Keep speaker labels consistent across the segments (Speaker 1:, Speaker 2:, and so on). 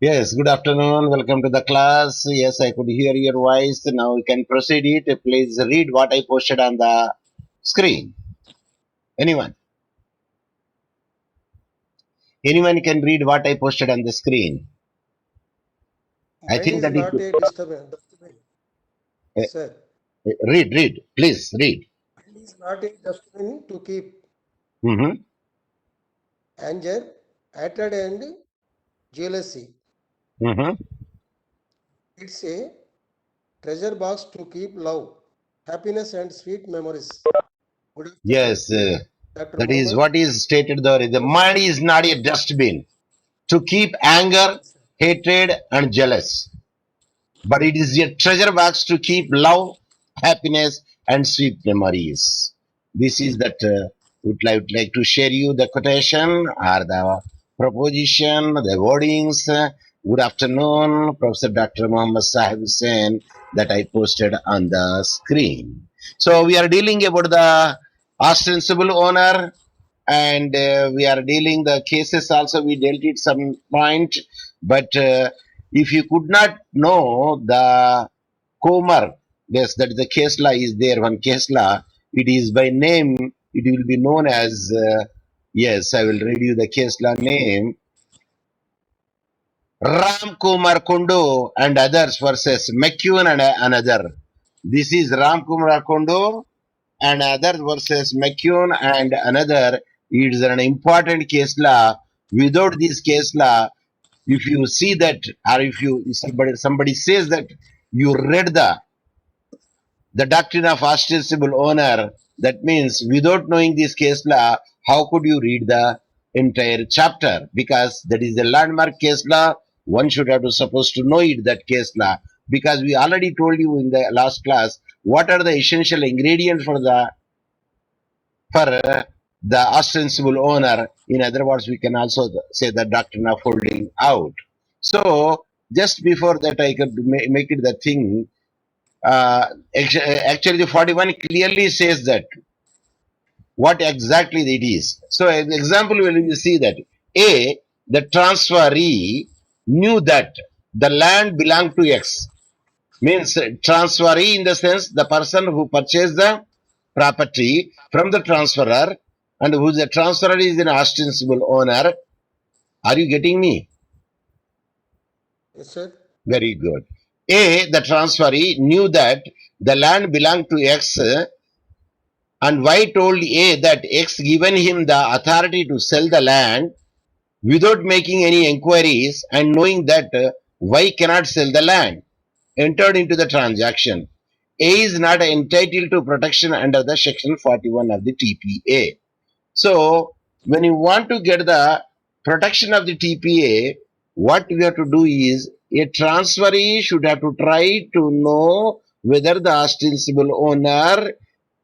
Speaker 1: Yes, good afternoon. Welcome to the class. Yes, I could hear your voice. Now we can proceed it. Please read what I posted on the screen. Anyone? Anyone can read what I posted on the screen. I
Speaker 2: Mind
Speaker 1: think
Speaker 2: is
Speaker 1: that it.
Speaker 2: not a disturbance. Sir,
Speaker 1: Read. Please read.
Speaker 2: mind is not a dustbin to keep
Speaker 1: Mm-hmm.
Speaker 2: anger, hatred, and jealousy.
Speaker 1: Mm-hmm.
Speaker 2: It's a treasure box to keep love, happiness, and sweet memories. Good afternoon,
Speaker 1: Yes,
Speaker 2: Dr.
Speaker 1: that is
Speaker 2: Mohammed.
Speaker 1: what is stated there. The mind is not a dustbin to keep anger,
Speaker 2: Yes, sir.
Speaker 1: hatred, and jealous. But it is a treasure box to keep love, happiness, and sweet memories. This is that would like to share you the quotation or the proposition, the wordings. Good afternoon, Professor Dr. Muhammad Sahib Hussain, that I posted on the screen. So we are dealing about the ostensible owner, and we are dealing the cases also. We dealt it some point, but if you could not know the Comer, yes, that is the case law is there. One case law, it is by name, it will be known as, yes, I will read you the case law name. Ram Kumar Kundu and others versus McEwen and another. This is Ram Kumar Kundu and others versus McEwen and another. It is an important case law. Without this case law, if you see that, or if you somebody says that you read the doctrine of ostensible owner, that means without knowing this case law, how could you read the entire chapter? Because that is the landmark case law. One should have to supposed to know it, that case law, because we already told you in the last class what are the essential ingredients for the ostensible owner. In other words, we can also say the doctrine of holding out. So just before that, I could make it the thing. Uh, Actually, the 41 clearly says that what exactly it is. So, an example will you see that A, the transferee knew that the land belonged to X. Means transferee in the sense the person who purchased the property from the transferor and who the transferor is an ostensible owner. Are you getting me?
Speaker 2: Yes, sir.
Speaker 1: Very good. A, the transferee knew that the land belonged to X, and Y told A that X given him the authority to sell the land without making any inquiries and knowing that Y cannot sell the land, entered into the transaction. A is not entitled to protection under the section 41 of the TPA. So, when you want to get the protection of the TPA, what we have to do is a transferee should have to try to know whether the ostensible owner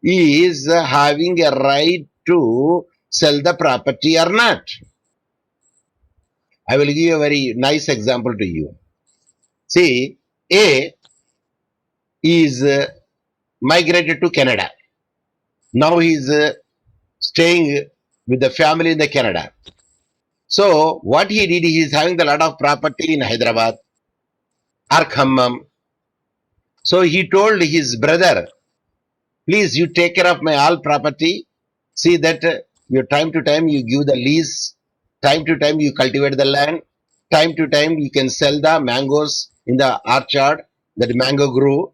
Speaker 1: is having a right to sell the property or not. I will give you a very nice example to you. See, A is migrated to Canada. Now he is staying with the family in the Canada. So what he did, he is having a lot of property in Hyderabad or Khammam. So he told his brother, please you take care of my all property. See that your time to time you give the lease, time to time you cultivate the land, time to time you can sell the mangoes in the orchard that mango grew,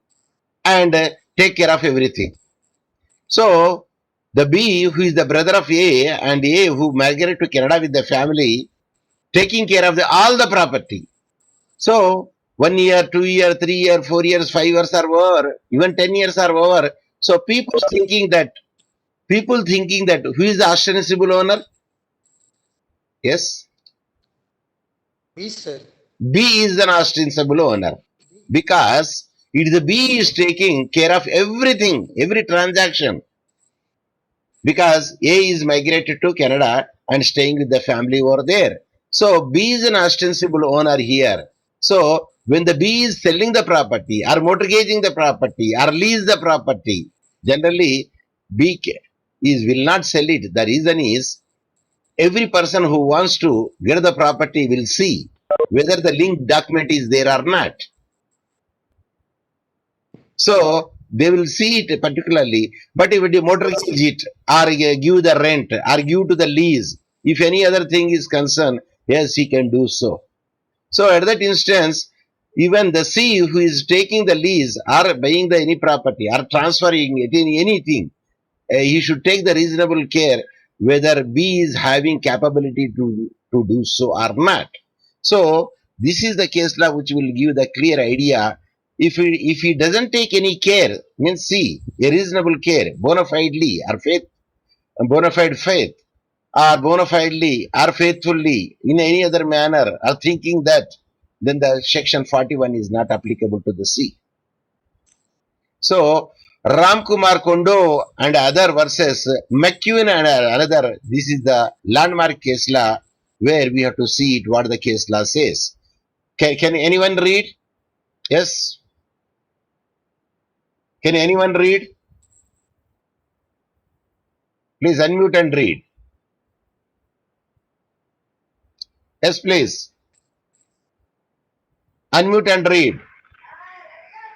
Speaker 1: and take care of everything. So the B, who is the brother of A, and A who migrated to Canada with the family, taking care of all the property. So 1 year, 2 year, 3 year, 4 years, 5 years are over, even 10 years are over. So people thinking that who is the ostensible owner? Yes,
Speaker 2: B, sir.
Speaker 1: B is an ostensible owner because it is the B is taking care of everything, every transaction. Because A is migrated to Canada and staying with the family over there. So B is an ostensible owner here. So when the B is selling the property or mortgaging the property or lease the property, generally B is will not sell it. The reason is every person who wants to get the property will see. whether the linked document is there or not. So they will see it particularly, but if you mortgage it or give the rent or give to the lease, if any other thing is concerned, yes, he can do so. So at that instance, even the C who is taking the lease or buying the any property or transferring it in anything, he should take the reasonable care whether B is having capability to do so or not. So this is the case law which will give the clear idea. If he doesn't take any care, means C, a reasonable care, bona fidely or bona fide faith, or bona fidely or faithfully in any other manner, or thinking that, then the section 41 is not applicable to the C. So Ram Kumar Kondo and other verses, McEwen and another, this is the landmark case law where we have to see it what the case law says. Can anyone read? Yes. Can anyone read? Please unmute and read. Yes, please. Unmute and read.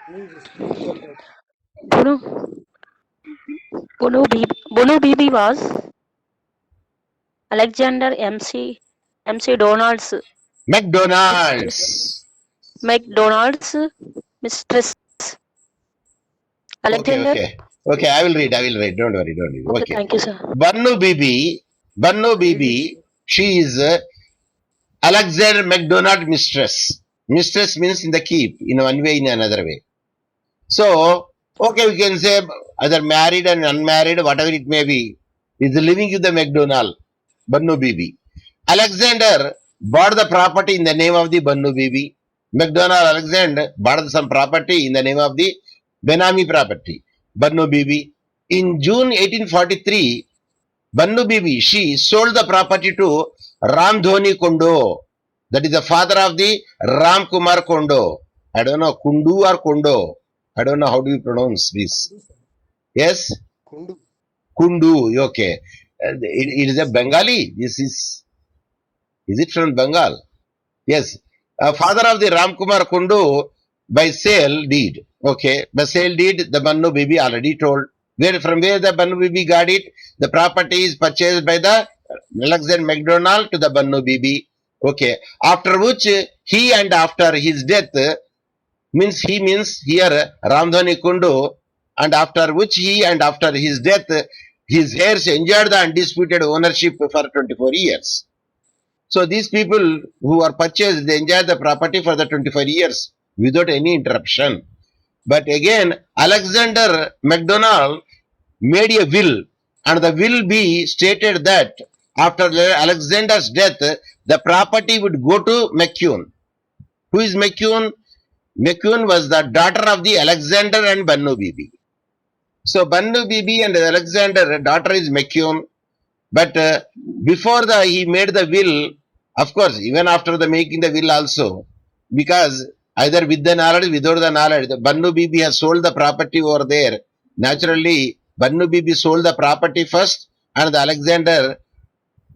Speaker 2: Please tell that.
Speaker 3: Bono, Bono BB was Alexander MC Donald's mistress.
Speaker 1: McDonald's.
Speaker 3: McDonald's mistress.
Speaker 1: Okay,
Speaker 3: Alexander.
Speaker 1: okay. Okay, I will read. I will read. Don't worry, don't worry.
Speaker 3: Okay,
Speaker 1: Okay.
Speaker 3: thank you, sir.
Speaker 1: Banno
Speaker 2: Read it,
Speaker 1: Bibi,
Speaker 2: sir.
Speaker 1: she is Alexander McDonald mistress. Mistress means in the keep, in one way, in another way. So, okay, we can say either married and unmarried, whatever it may be, is living with the McDonald, Banno Bibi. Alexander bought the property in the name of the Banno Bibi. McDonald Alexander bought some property in the name of the Benami property, Banno Bibi. In June 1843, Bannu Bibi, she sold the property to Ram Dhoni Kondo. That is the father of the Ram Kumar Kondo. I don't know, Kundu or Kondo. I don't know how do you pronounce this.
Speaker 2: Kundu, sir.
Speaker 1: Yes?
Speaker 2: Kundu.
Speaker 1: Kundu, okay. It is a Bengali. This is it from Bengal? Yes.
Speaker 2: Yes.
Speaker 1: Father of the Ram Kumar Kundu by sale deed. Okay. By sale deed, the Bannu Bibi already told. From where the Bannu Bibi got it? The property is purchased by the Alexander McDonald to the Bannu Bibi. Okay. After which he and after his death means here Ramdhani Kundu, and after which he and after his death his heirs enjoyed the undisputed ownership for 24 years. So these people who are purchased, they enjoy the property for the 24 years without any interruption. But again, Alexander MacDonald made a will, and the will be stated that after Alexander's death, the property would go to McEwen. Who is McEwen? McEwen was the daughter of the Alexander and Bannu Bibi. So Bannu Bibi and Alexander, daughter is McEwen. But before he made the will, of course, even after the making the will also, because either with the knowledge, without the knowledge, the Bannu Bibi has sold the property over there. Naturally, Bannu Bibi sold the property first, and the Alexander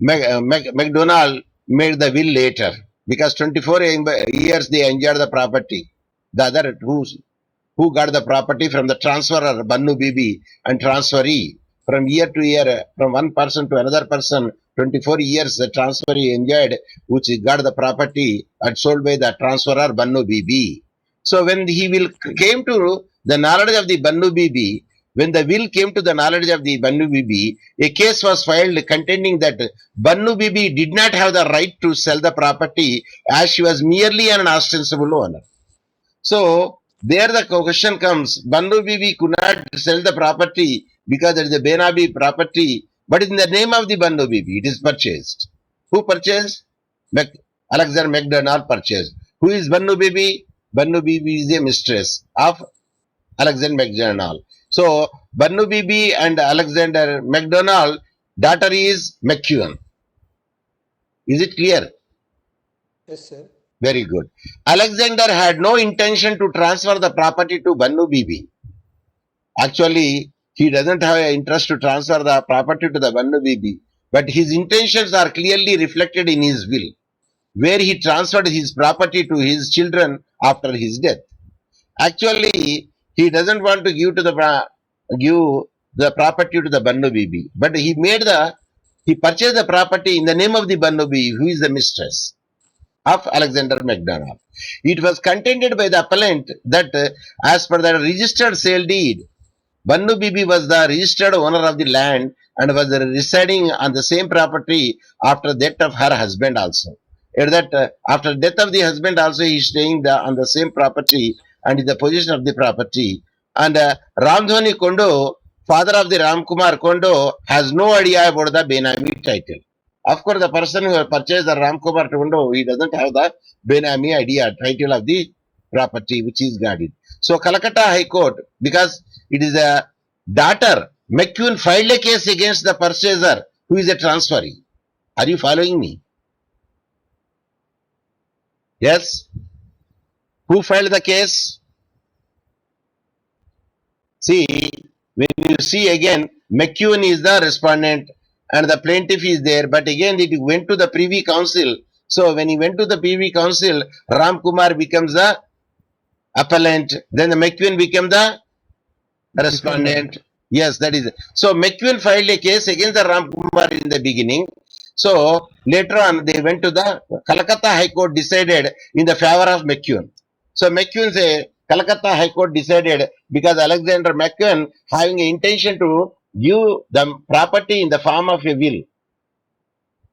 Speaker 1: MacDonald made the will later, because 24 years they enjoyed the property. The other who got the property from the transferor Bannu Bibi and transferee from year to year, from one person to another person, 24 years the transferee enjoyed, which got the property and sold by the transferor Bannu Bibi. So when he will came to the knowledge of the Bannu Bibi, when the will came to the knowledge of the Bannu Bibi, a case was filed contending that Bannu Bibi did not have the right to sell the property as she was merely an ostensible owner. So there the question comes, Bannu Bibi could not sell the property because it is a Benabi property, but in the name of the Bannu Bibi, it is purchased. Who purchased? Alexander MacDonald purchased. Who is Bannu Bibi? Bannu Bibi is a mistress of Alexander MacDonald. So Bannu Bibi and Alexander MacDonald, daughter is McEwen. Is it clear?
Speaker 2: Yes, sir.
Speaker 1: Very good. Alexander had no intention to transfer the property to Bannu Bibi. Actually, he doesn't have an interest to transfer the property to the Bannu Bibi, but his intentions are clearly reflected in his will. where he transferred his property to his children after his death. Actually, he doesn't want to give the property to the Bannu Bibi, but he purchased the property in the name of the Bannu Bibi, who is the mistress of Alexander MacDonald. It was contended by the appellant that as per the registered sale deed, Bannu Bibi was the registered owner of the land and was residing on the same property after death of her husband also. After death of the husband also, he is staying on the same property and in the possession of the property. And Ramdhani Kondo, father of the Ramkumar Kondo, has no idea about the Benami title. Of course, the person who purchased the Ramkumar Kondo, he doesn't have the Benami idea title of the property which is guarded. So Calcutta High Court, because it is a daughter, McQueen filed a case against the purchaser who is a transferee. Are you following me? Yes. Who filed the case? See, when you see again, McQueen is the respondent and the plaintiff is there, but again it went to the Privy Council. So when he went to the Privy Council, Ram Kumar becomes the appellant, then the McQueen became the respondent. Yes, that is it. So McQueen filed a case against the Ram Kumar in the beginning. So later on, they went to the Calcutta High Court, decided in the favor of McQueen. So McQueen say Calcutta High Court decided because Alexander McQueen having an intention to give the property in the form of a will,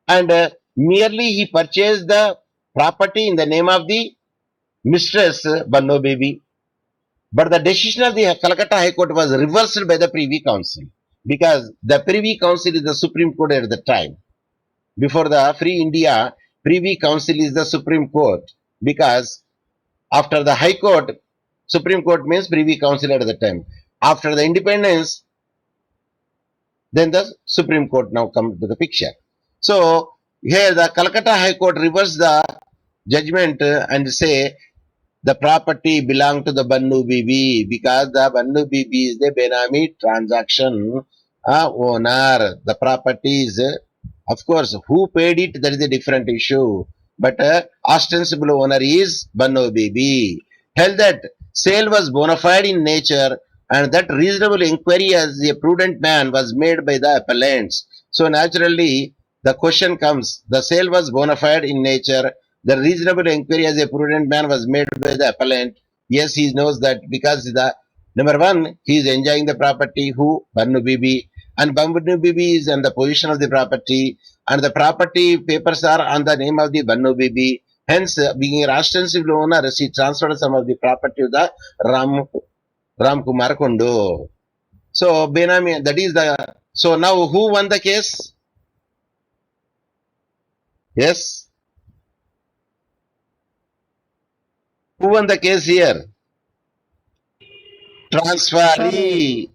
Speaker 1: and merely he purchased the property in the name of the mistress Banno Baby. But the decision of the Calcutta High Court was reversed by the Privy Council because the Privy Council is the Supreme Court at the time. Before the Free India, Privy Council is the Supreme Court because after the High Court, Supreme Court means Privy Council at the time. After the independence, then the Supreme Court now comes to the picture. So here the Calcutta High Court reversed the judgment and say the property belonged to the Bannu Bibi because the Bannu Bibi is the Benami transaction owner. The property is, of course, who paid it, that is a different issue. But ostensible owner is Bannu Bibi. Held that sale was bona fide in nature and that reasonable inquiry as a prudent man was made by the appellants. So naturally, the question comes, the sale was bona fide in nature, the reasonable inquiry as a prudent man was made by the appellant. Yes, he knows that because the number one, he is enjoying the property, who? Bannu Bibi. And Bannu Bibi is in the position of the property, and the property papers are on the name of the Bannu Bibi. Hence, being an ostensible owner, he transferred some of the property to the Ram Kumar Kondo. So, Benami, that is the. So, now who won the case? Yes? Who won the case here? Transferee.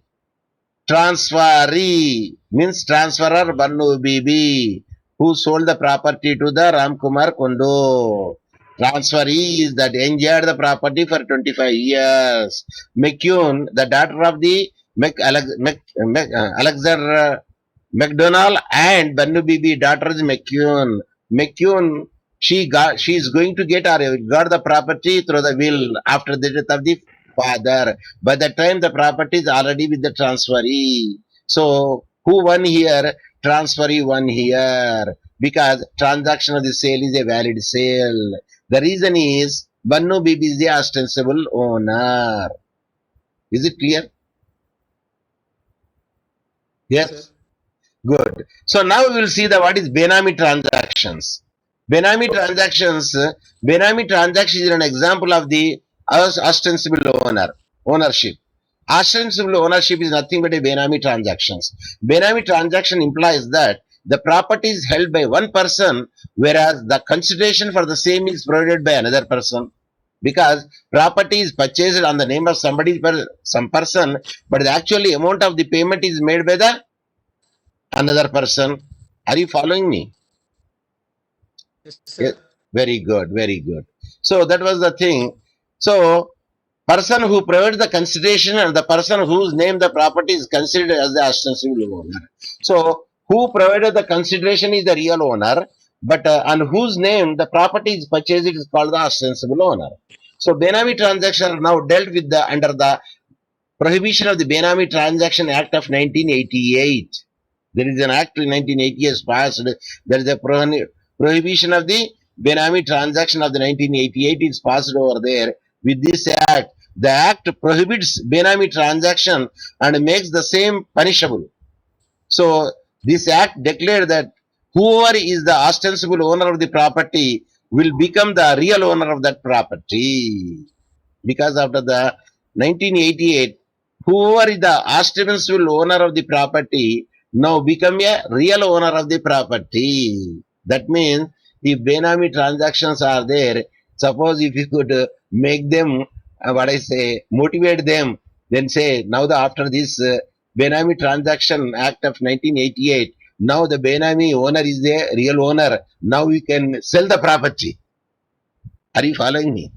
Speaker 1: Transferee means transferor Bannu Bibi, who sold the property to the Ramkumar Kondo. Transferee is that enjoyed the property for 25 years. McQueen, the daughter of the Alexander MacDonald and Bannu Bibi, daughter is McQueen. McQueen, she is going to got the property through the will after the death of the father. By the time the property is already with the transferee. So who won here? Transferee won here because transaction of the sale is a valid sale. The reason is Bannu Bibi is the ostensible owner. Is it clear? Yes.
Speaker 2: Yes, sir.
Speaker 1: Good. So now we will see what is Benami transactions. Benami transactions is an example of the ostensible ownership. Ostensible ownership is nothing but a Benami transactions. Benami transaction implies that the property is held by one person, whereas the consideration for the same is provided by another person. Because property is purchased on the name of some person, but the actual amount of the payment is made by the another person. Are you following me?
Speaker 2: Yes,
Speaker 1: Yes.
Speaker 2: sir.
Speaker 1: Very good, very good. So that was the thing. So person who provides the consideration and the person whose name the property is considered as the ostensible owner. So who provided the consideration is the real owner, but on whose name the property is purchased is called the ostensible owner. So Benami transactions are now dealt with under the prohibition of the Benami Transaction Act of 1988. There is an act in 1980 passed. There is a prohibition of the Benami transaction of the 1988 is passed over there. With this act, the act prohibits Benami transaction and makes the same punishable. So this act declared that whoever is the ostensible owner of the property will become the real owner of that property. Because after the 1988, whoever is the ostensible owner of the property now become a real owner of the property. That means if Benami transactions are there, suppose if you could make them, what I say, motivate them, then say now the after this Benami Transaction Act of 1988, now the Benami owner is the real owner. Now we can sell the property. Are you following me?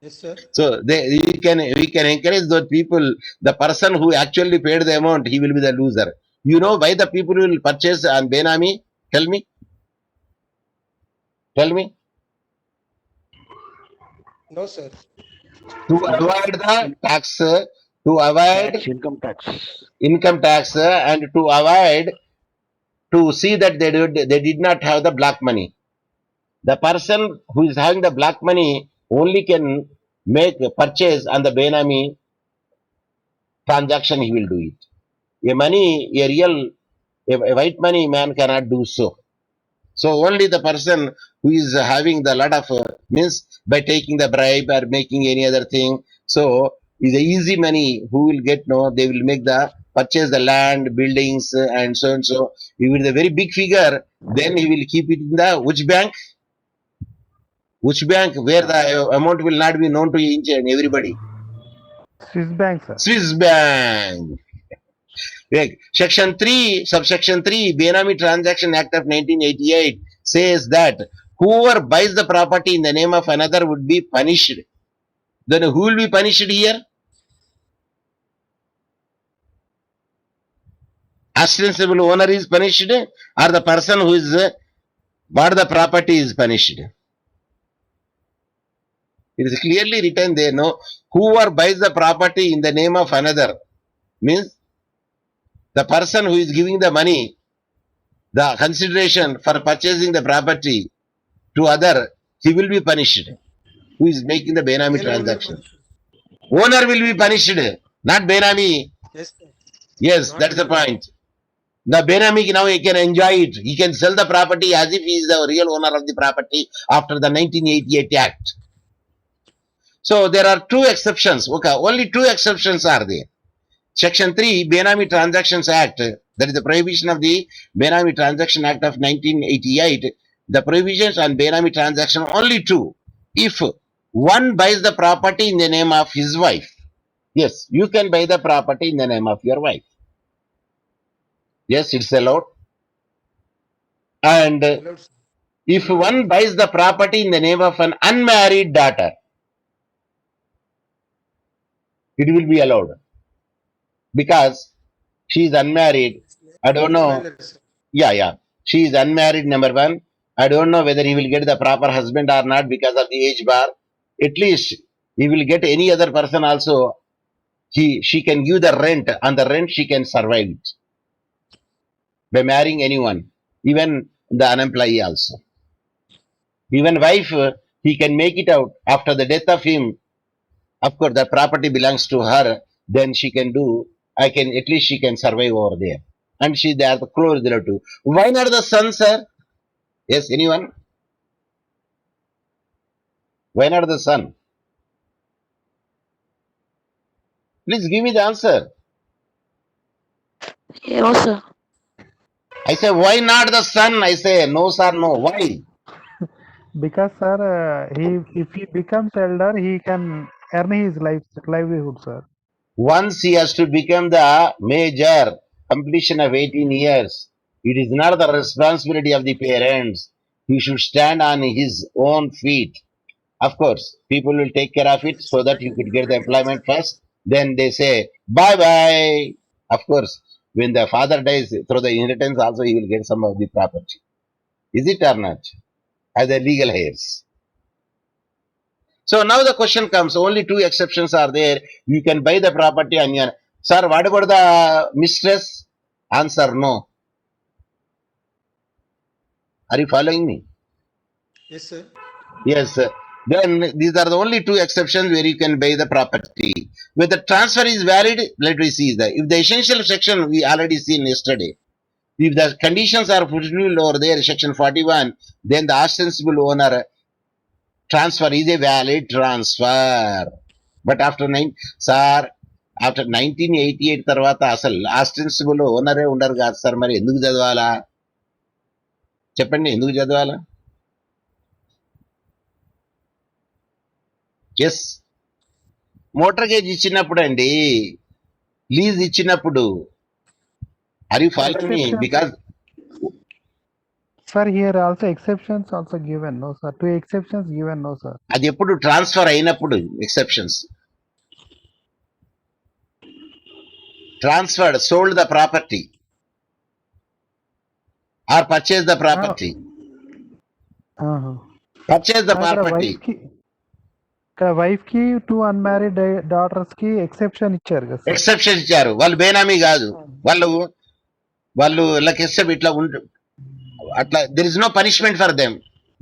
Speaker 2: Yes, sir.
Speaker 1: So we can encourage those people. The person who actually paid the amount, he will be the loser. You know why the people will purchase on Benami? Tell me. Tell me.
Speaker 2: No, sir.
Speaker 1: To avoid the tax, to avoid
Speaker 4: income tax.
Speaker 1: income tax, and to avoid to see that they did not have the black money. The person who is having the black money only can make a purchase on the Benami transaction. He will do it. A white money man cannot do so. So only the person who is having the lot of means by taking the bribe or making any other thing. So is a easy money who will get no. They will make the purchase the land, buildings, and so and so. If it is a very big figure, then he will keep it in the which bank? Which bank where the amount will not be known to each and everybody?
Speaker 4: Swiss bank, sir.
Speaker 1: Swiss bank. Section 3, subsection 3, Benami Transaction Act of 1988 says that whoever buys the property in the name of another would be punished. Then who will be punished here? Ostensible owner is punished, or the person who is bought the property is punished. It is clearly written there, no? Whoever buys the property in the name of another means the person who is giving the money, the consideration for purchasing the property to other, he will be punished. Who is making the Benami
Speaker 2: Then only
Speaker 1: transaction?
Speaker 2: punished.
Speaker 1: Owner will be punished, not Benami.
Speaker 2: Yes, sir.
Speaker 1: Yes,
Speaker 2: Not
Speaker 1: that's the
Speaker 2: Benami.
Speaker 1: point. The Benami now he can enjoy it. He can sell the property as if he is the real owner of the property after the 1988 Act. So there are two exceptions. Okay, only two exceptions are there. Section 3, Benami Transactions Act, that is the prohibition of the Benami Transaction Act of 1988. The provisions on Benami transaction only two. If one buys the property in the name of his wife, yes, you can buy the property in the name of your wife. Yes, it's allowed. And
Speaker 2: Allowed, sir.
Speaker 1: if one buys the property in the name of an unmarried daughter, it will be allowed because she is unmarried. I don't know.
Speaker 2: Unmarried, sir.
Speaker 1: Yeah. She is unmarried, number one. I don't know whether he will get the proper husband or not because of the age bar. At least he will get any other person also. She can give the rent. On the rent, she can survive it by marrying anyone, even the unemployee also. Even wife, he can make it out after the death of him. Of course, the property belongs to her. Then she can do. I can at least she can survive over there, and they are the close relative. Why not the son, sir? Yes, anyone? Why not the son? Please give me the answer.
Speaker 3: No, sir.
Speaker 1: I say, why not the son? I say, no, sir, no. Why?
Speaker 4: Because, sir, if he becomes elder, he can earn his livelihood, sir.
Speaker 1: Once he has to become the major, completion of 18 years, it is not the responsibility of the parents. He should stand on his own feet. Of course, people will take care of it
Speaker 2: It's
Speaker 1: so that
Speaker 2: not
Speaker 1: you could get the
Speaker 2: independent, sir.
Speaker 1: employment first. Then they say, bye bye. Of course, when the father dies through the inheritance, also he will get some of the property. Is it or not? As a legal heirs. So now the question comes, only two exceptions are there. You can buy the property and you sir, what about the mistress? Answer no. Are you following me?
Speaker 2: Yes, sir.
Speaker 1: Yes. Then these are the only two exceptions where you can buy the property. When the transfer is valid, let me see that. If the essential section we already seen yesterday, if the conditions are fulfilled over there, section 41, then the ostensible owner transfer is a valid transfer. But after after 1988 తర్వాత అసలు ostensible ఓనరే ఉండరు కాదు sir, మరి ఎందుకు చదవాలా చెప్పండి, ఎందుకు చదవాలా? ఎస్, మోటార్గేజ్ ఇచ్చినప్పుడు అండి, లీజ్ ఇచ్చినప్పుడు, are you following me?
Speaker 4: Exceptions.
Speaker 1: Because
Speaker 4: Sir, here also exceptions also given, no sir. Two exceptions given, no sir.
Speaker 1: అది ఎప్పుడు ట్రాన్స్ఫర్ అయినప్పుడు exceptions. Transferred, sold the property or purchase the property. Purchase the property.
Speaker 4: ఇక్కడ wife కి two unmarried daughters కి exception ఇచ్చారు కదా sir.
Speaker 1: Exception ఇచ్చారు, వాళ్ళు బేనామీ కాదు, వాళ్ళు ఇట్లా అట్లా there is no punishment for them.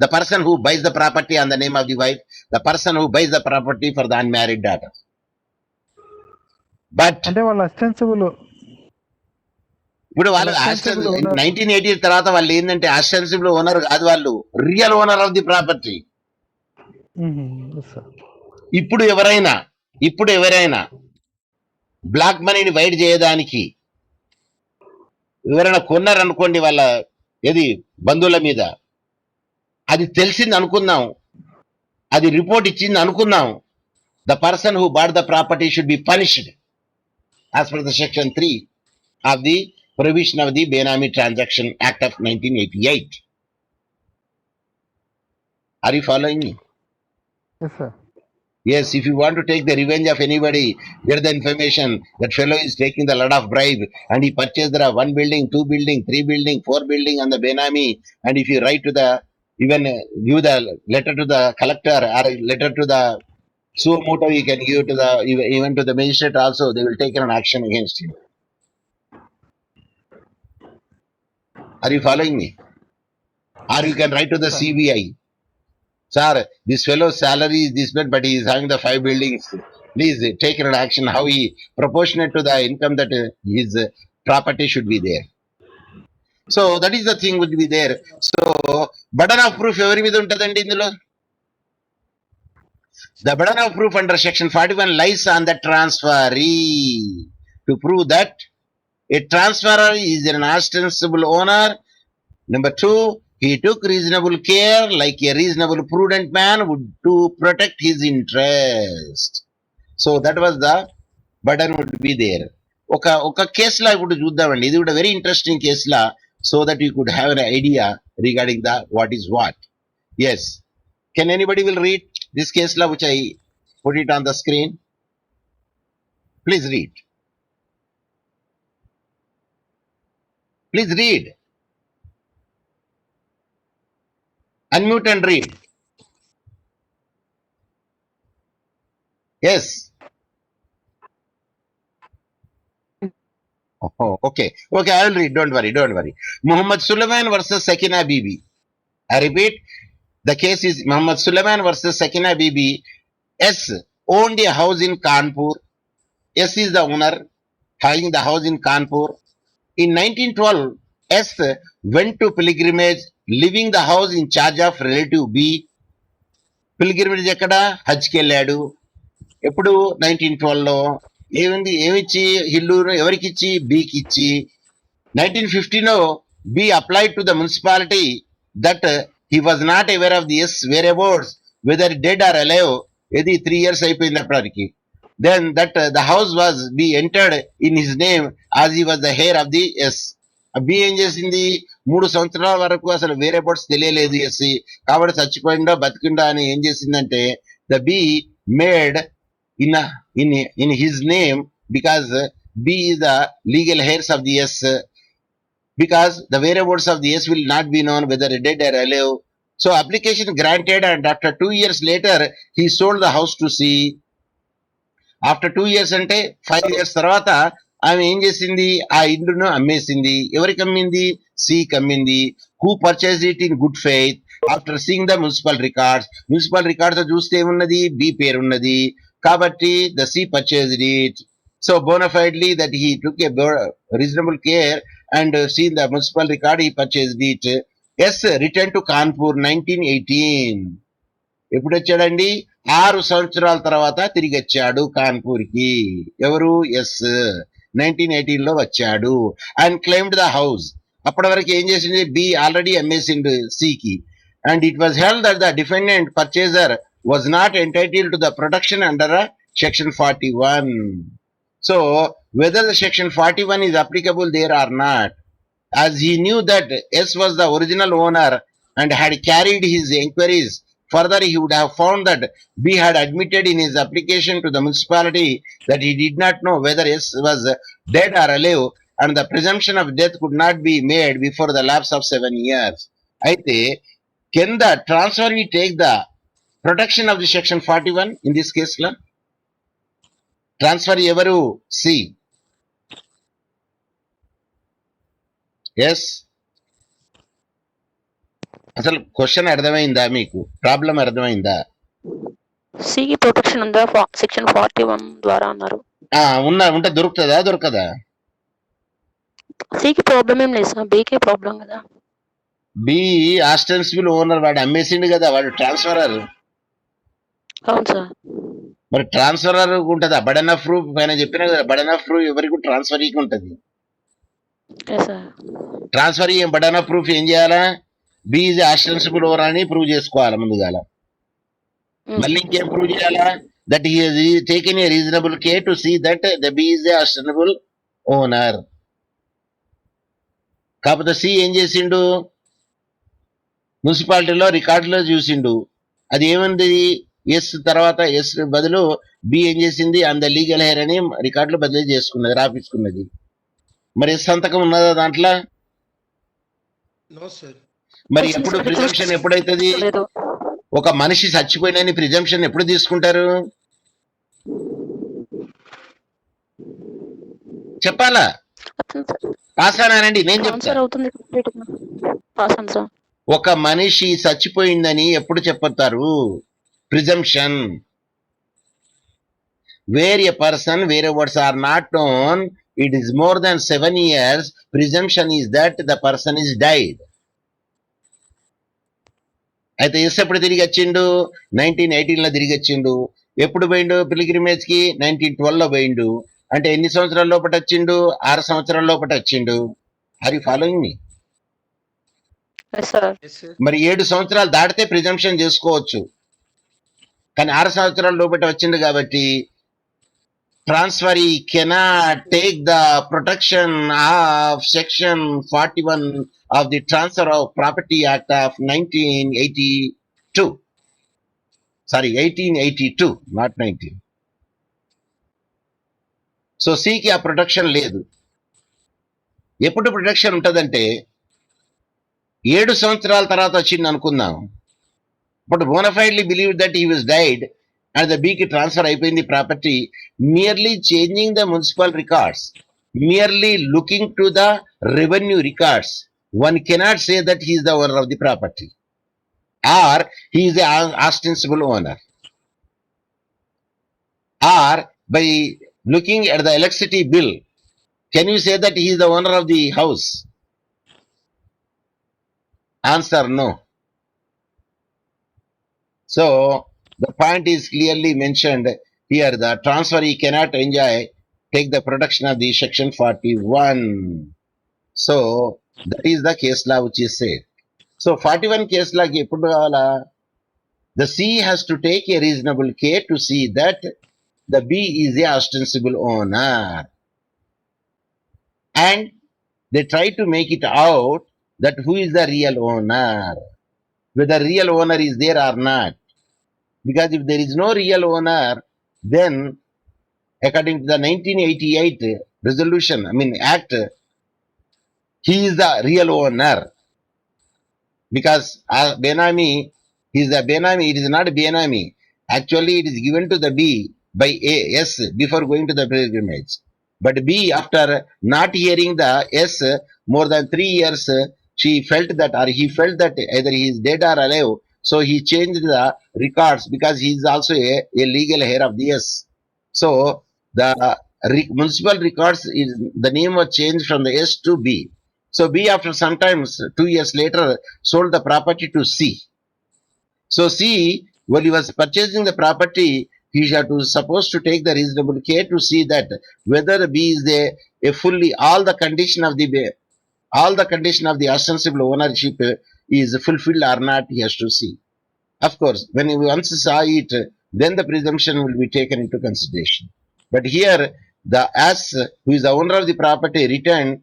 Speaker 1: The person who buys the property on the name of the wife, the person who buys the property for the unmarried daughter. But
Speaker 4: అంటే వాళ్ళు అస్టెన్సిబుల్,
Speaker 1: ఇప్పుడు వాళ్ళు 1980 తర్వాత వాళ్ళు ఏంటంటే ఆస్టెన్సిబుల్ ఓనర్ కాదు, వాళ్ళు real owner of the property. ఇప్పుడు ఎవరైనా బ్లాక్ మనీని వైడ్ చేయడానికి ఎవరైనా కొన్నారనుకోండి వాళ్ళ ఏది బంధువుల మీద, అది తెలిసింది అనుకుందాం, అది రిపోర్ట్ ఇచ్చింది అనుకుందాం, the person who bought the property should be punished as per the section 3 of the provision of the benami transaction act of 1988. Are you following me?
Speaker 4: Yes sir.
Speaker 1: Yes, if you want to take the revenge of anybody, get the information that fellow is taking the lot of bribe and he purchased the 1 building, 2 building, 3 building, 4 building on the Benami, and if you write to the, even give the letter to the collector or a letter to the suo moto, you can give to the, even to the magistrate also, they will take an action against him. Are you following me? Or you can write to the CBI. Sir, this fellow's salary is this bad, but he is having the 5 buildings. Please take an action how he proportionate to the income that his property should be there. So that is the thing would be there. So burden of proof every మీద ఉంటదండి ఇందులో. The burden of proof under section 41 lies on the transferee to prove that a transferor is an ostensible owner. Number 2, he took reasonable care like a reasonable prudent man would to protect his interest. So that was the burden would be there. ఒక కేసులా ఇప్పుడు చూద్దామండి, ఇది కూడా very interesting కేసులా, so that you could have an idea regarding the what is what. Yes, can anybody will read this కేసులా which I put it on the screen? Please read. Please read. Unmute and read. Yes. Oh, okay, I will read. Don't worry. Muhammad Sulaiman versus Sakina Bibi. I repeat, the case is Muhammad Sulaiman versus Sakina Bibi. S owned a house in Kanpur. S is the owner having the house in Kanpur. In 1912, S went to pilgrimage, leaving the house in charge of relative B. Pilgrimage ఎక్కడ? హజ్కి వెళ్ళాడు. ఎప్పుడు? 1912లో. ఏమిచ్చి? ఇల్లు ఎవరికి ఇచ్చి? బీకి ఇచ్చి. 1915లో B applied to the municipality that he was not aware of the S whereabouts whether dead or alive. ఇది 3 years అయిపోయినప్పటికి. Then that the house was B entered in his name as he was the heir of the S. B ఏం చేసింది? 3 సంవత్సరాల వరకు అసలు వేరే boards తెలియలేదు SC, కాబట్టి చచ్చిపోయిండో బతికిండో అని ఏం చేసిందంటే the B made in his name because B is the legal heirs of the S. because the whereabouts of the S will not be known whether dead or alive. So application granted, and after 2 years later, he sold the house to C. After 2 years అంటే 5 years తర్వాత ఆమె ఏం చేసింది, ఆ ఇల్లును అమ్మేసింది. ఎవరికి అమ్మింది? సికి అమ్మింది. Who purchase it in good faith after seeing the municipal records చూస్తే ఏమున్నది? బి పేరు ఉన్నది. కాబట్టి the C purchased it. So bonafidely that he took a reasonable care and seen the municipal record, he purchased it. S return to Kanpur 1918. ఎప్పుడు వచ్చాడండి? 6 సంవత్సరాల తర్వాత తిరిగి వచ్చాడు కాన్పూర్ కి. ఎవరు? ఎస్. 1918 లో వచ్చాడు అండ్ క్లెయిమ్డ్ ద హౌస్. అప్పటి వరకు ఏం చేసింది? బి ఆల్రెడీ అమ్మేసిండు సికి. And it was held that the defendant purchaser was not entitled to the protection under section 41. So whether the section 41 is applicable there or not, as he knew that S was the original owner and had carried his inquiries further, he would have found that B had admitted in his application to the municipality that he did not know whether S was dead or alive, and the presumption of death could not be made before the lapse of 7 years. అయితే can the transferee take the protection of the section 41 in this case la? Transferee ఎవరు? C. Yes. అసలు question అర్థమైందా మీకు? Problem అర్థమైందా?
Speaker 3: సికి protection ఉందా section 41 ద్వారా అన్నారు.
Speaker 1: ఉంటే దొరుకుతుందా? దొరకదా?
Speaker 3: సికి ప్రాబ్లం ఏం లేదు సార్, బీకే ప్రాబ్లం కదా.
Speaker 1: బి ఆస్టెన్సిబుల్ ఓనర్, వాడు అమ్మేసిండు కదా, వాడు ట్రాన్స్ఫరర్.
Speaker 3: అవును సార్.
Speaker 1: మరి ట్రాన్స్ఫరర్ ఉంటుందా? బర్డెన్ ఆఫ్ ప్రూఫ్ పైన చెప్పిన కదా, బర్డెన్ ఆఫ్ ప్రూఫ్ ఎవరికి? ట్రాన్స్ఫరీకి ఉంటుంది. ట్రాన్స్ఫర్ బర్డెన్ ఆఫ్ ప్రూఫ్ ఏం చేయాలా? బి ఈజ్ ఆస్టెన్సిబుల్ ఓనర్ అని ప్రూవ్ చేసుకోవాలి ముందుగాల. మళ్ళీ ఇంకేం ప్రూవ్ చేయాలా? That he has taken a reasonable care to see that the B is a ostensible owner. కాకపోతే సి ఏం చేసిండు? మున్సిపాలిటీలో రికార్డులో చూసిండు, అది ఏముంది? ఎస్ తర్వాత ఎస్ బదులు బి ఏం చేసింది? అంద లీగల్ హెయిర్ అని రికార్డులో బదిలీ చేసుకున్నది, రాపించుకున్నది. మరి ఎస్ సంతకం ఉన్నదా దాంట్లో? మరి ఎప్పుడు ప్రిజంప్షన్ ఎప్పుడైతుంది? ఒక మనిషి చచ్చిపోయినని ప్రిజంప్షన్ ఎప్పుడు తీసుకుంటారు? చెప్పాలా? పాస్ అన్నానండి, నేను చెప్తాను. ఒక మనిషి చచ్చిపోయిందని ఎప్పుడు చెప్తారు? Presumption. Where a person whereabouts are not known, it is more than 7 years, presumption is that the person is died. అయితే ఎస్ ఎప్పుడు తిరిగి వచ్చిండు? 1918 లో తిరిగి వచ్చిండు. ఎప్పుడు పోయిండు పిలిగ్రిమేజ్ కి? 1912 లో పోయిండు. అంటే ఎన్ని సంవత్సరాల లోపల వచ్చిండు? 6 సంవత్సరాల లోపల వచ్చిండు. ఆర్ యు ఫాలోయింగ్ మీ? మరి 7 సంవత్సరాలు దాటితే ప్రిజంప్షన్ చేసుకోవచ్చు, కానీ 6 సంవత్సరాల లోపల వచ్చిండు కాబట్టి transferee cannot take the protection of section 41 of the Transfer of Property Act of 1982. Sorry, 1882, not 19. So సికి ఆ ప్రొటెక్షన్ లేదు. ఎప్పుడు ప్రొటెక్షన్ ఉంటుందంటే 7 సంవత్సరాల తర్వాత వచ్చింది అనుకుందాం. But bonafidely believe that he was died and the B ki transfer అయిపోయింది property. merely changing the municipal records, merely looking to the revenue records, one cannot say that he is the owner of the property or he is the ostensible owner. Or by looking at the electricity bill, can you say that he is the owner of the house? Answer no. So the point is clearly mentioned here, the transferee cannot take the protection of the section 41. So that is the case law which is said. So 41 case law ki eppudu kavala? The C has to take a reasonable care to see that the B is a ostensible owner, and they try to make it out that who is the real owner, whether real owner is there or not. Because if there is no real owner, then according to the 1988 resolution, act, He is the real owner because Benami is a Benami. It is not a Benami. Actually, it is given to the B by A, S, before going to the pilgrimage. But B, after not hearing the S more than 3 years, she felt that, or he felt that either he is dead or alive. So he changed the records because he is also a legal heir of the S. So the municipal records is the name was changed from the S to B. So B, after sometimes 2 years later, sold the property to C. So C, when he was purchasing the property, he had to supposed to take the reasonable care to see that whether B is a fully all the condition of the ostensible ownership is fulfilled or not. He has to see. Of course, when he once saw it, then the presumption will be taken into consideration. But here, the as who is the owner of the property returned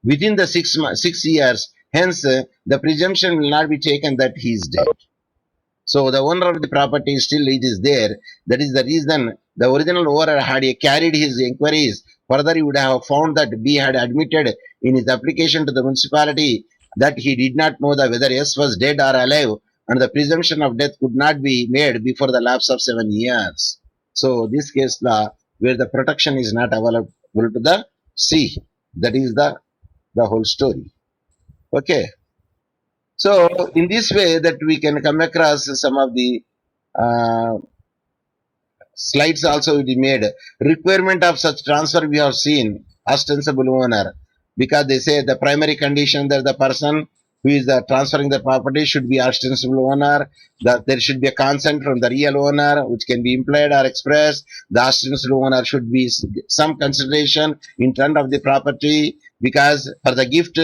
Speaker 1: within the 6 years. Hence, the presumption will not be taken that he is dead. So the owner of the property still it is there. That is the reason the original owner had carried his inquiries. Further, he would have found that B had admitted in his application to the municipality that he did not know that whether S was dead or alive, and the presumption of death could not be made before the lapse of 7 years. So this case law where the protection is not available to the C. That is the whole story. Okay. So in this way that we can come across some of the uh, slides also it made requirement of such transfer we have seen ostensible owner because they say the primary condition that the person who is transferring the property should be ostensible owner, that there should be a consent from the real owner which can be implied or expressed, the ostensible owner should be some consideration in front of the property because for the gift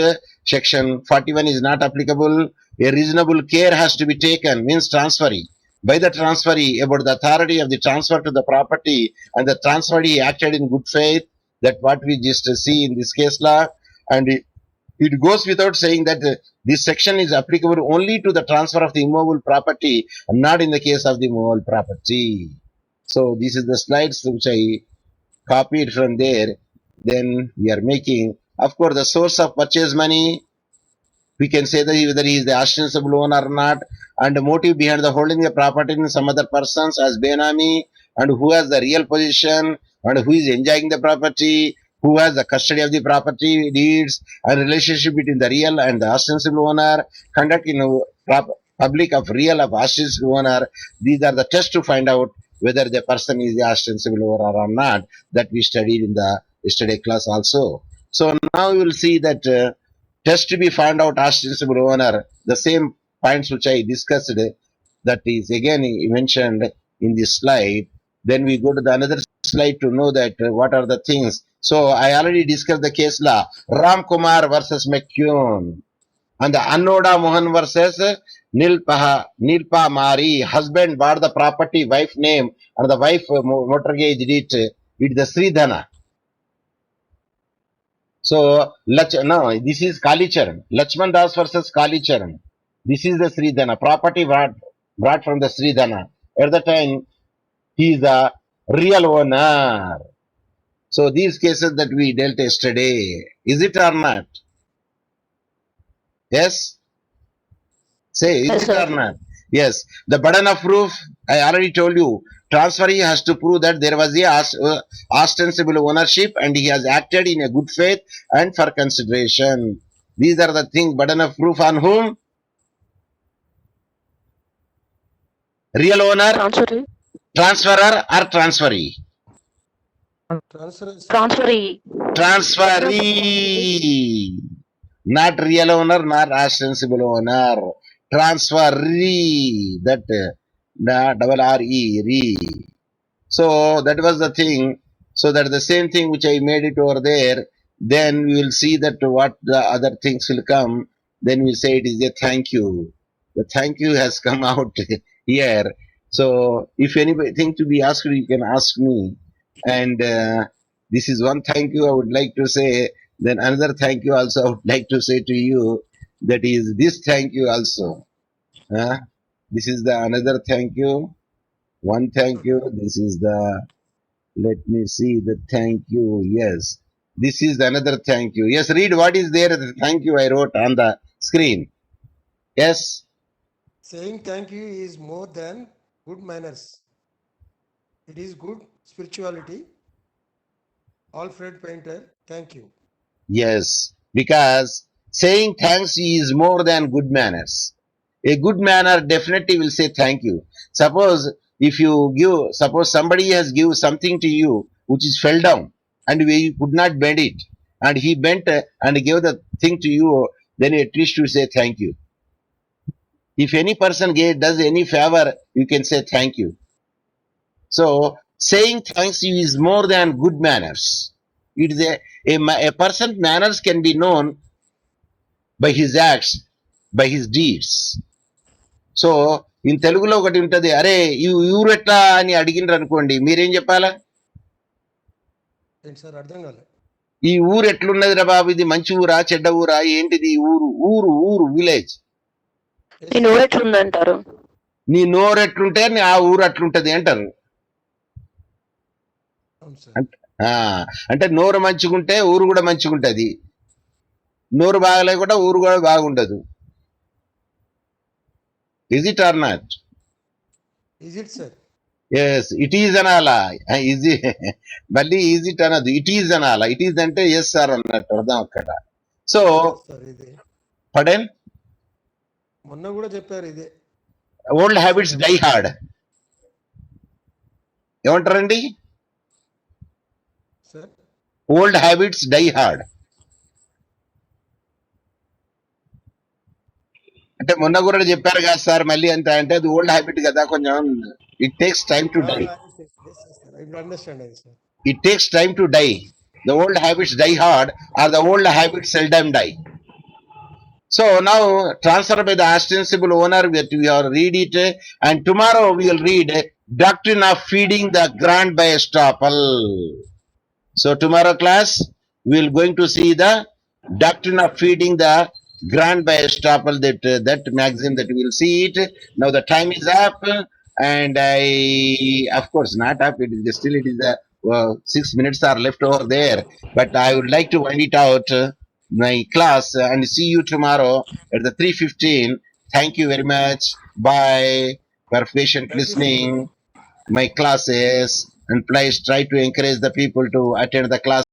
Speaker 1: section 41 is not applicable, a reasonable care has to be taken means transferring by the transferee about the authority of the transfer to the property and the transferee acted in good faith. That what we just see in this case law, and it goes without saying that this section is applicable only to the transfer of the immovable property and not in the case of the movable property. So this is the slides which I copied from there. Then we are making, of course, the source of purchase money we can say that whether he is the ostensible owner or not, and the motive behind the holding the property in some other persons as Benami, and who has the real position, and who is enjoying the property, who has the custody of the property deeds, and relationship between the real and the ostensible owner, conduct in a public of real of ostensible owner. These are the tests to find out whether the person is the ostensible owner or not. That we studied in the yesterday class also. So now you will see that. Just to be found out ostensible owner, the same points which I discussed, that is again mentioned in this slide. Then we go to the another slide to know that what are the things. So I already discussed the case law. Ram Kumar versus McCune. And the Anoda Mohan versus Nilpa Mari. Husband bought the property, wife name, and the wife mortgaged it with the Sridhana. So, no, this is Kalicharan. Lakshman Das versus Kalicharan. This is the Sridhana. Property brought from the Sridhana. At the time, he is a real owner. So, these cases that we dealt yesterday, is it or not? Yes? Say, is
Speaker 3: Yes,
Speaker 1: it
Speaker 3: sir.
Speaker 1: or not? Yes. The burden of proof, I already told you. Transferee has to prove that there was a ostensible ownership and he has acted in a good faith and for consideration. These are the things, burden of proof on whom? Real owner,
Speaker 3: Transferee.
Speaker 1: transferor or transferee?
Speaker 2: Transfer,
Speaker 3: Transferee.
Speaker 1: Transferee. Not real owner, not ostensible owner. Transferee. That double R-E, re. So that was the thing. So that the same thing which I made it over there, then we will see that what the other things will come. Then we say it is a thank you. The thank you has come out here. So if anything to be asked, you can ask me. And this is one thank you I would like to say. Then another thank you also I would like to say to you. That is this thank you also. Huh? This is the another thank you. One thank you. This is the, let me see the thank you. Yes. This is another thank you. Yes, read what is there. Thank you I wrote on the screen. Yes.
Speaker 2: Saying thank you is more than good manners. It is good spirituality. Alfred Painter, thank you.
Speaker 1: Yes, because saying thanks is more than good manners. A good manner definitely will say thank you. Suppose if you give, suppose somebody has give something to you which is fell down and we could not bend it, and he bent and gave the thing to you, then at least you say thank you. If any person does any favor, you can say thank you. So saying thanks you is more than good manners. It is a person's manners can be known by his acts, by his deeds. So in తెలుగులో ఒకటి ఉంటది, అరే ఈ ఊరెట్లా అని అడిగినారు అనుకోండి, మీరేం చెప్పాలా?
Speaker 2: ఏంటి సార్ అర్థం కాలే?
Speaker 1: ఈ ఊరు ఎట్లున్నది రా బాబు, ఇది మంచి ఊరా చెడ్డ ఊరా ఏంటిది? ఊరు ఊరు ఊరు విలేజ్.
Speaker 3: నీ నోరు ఎట్లుందంటారు?
Speaker 1: నీ నోరు ఎట్లుంటే ఆ ఊరు అట్లుంటది అంటారు.
Speaker 2: అవును సార్.
Speaker 1: అంటే నోరు మంచిగుంటే ఊరు కూడా మంచిగుంటది, నోరు బాగలేకుండా ఊరు కూడా బాగుండదు. Is it or not?
Speaker 2: Is it sir?
Speaker 1: Yes it is అనాలా. ఈజీ మళ్ళీ ఈజ్ ఇట్ అనదు, ఇట్ ఈజ్ అనాలా. ఇట్ ఈజ్ అంటే ఎస్ సార్ అన్నట్టు అర్థం అక్కడ. సో
Speaker 2: సార్ ఇదే
Speaker 1: పడేన్
Speaker 2: మొన్న కూడా చెప్పారు ఇదే.
Speaker 1: ఓల్డ్ హ్యాబిట్స్ డై హార్డ్ ఏమంటారండి?
Speaker 2: Sir
Speaker 1: old habits die hard అంటే మొన్న కూడా చెప్పారు కదా సార్, మళ్ళీ అంత అంటే అది ఓల్డ్ హ్యాబిట్ కదా, కొంచెం it takes time to die. It takes time to die. The old habits die hard, or the old habits seldom die. So now transfer by the ostensible owner that we are read it, and tomorrow we will read Doctrine of Feeding the Grand by Estoppel. So tomorrow class we will going to see the Doctrine of Feeding the Grand by Estoppel, that magazine that we will see it. Now the time is up, and I, of course not up, it is still, it is 6 minutes are left over there, but I would like to wind it out my class and see you tomorrow at the 3:15. Thank you very much. Bye for patient listening my classes, and please try to encourage the people to attend the class.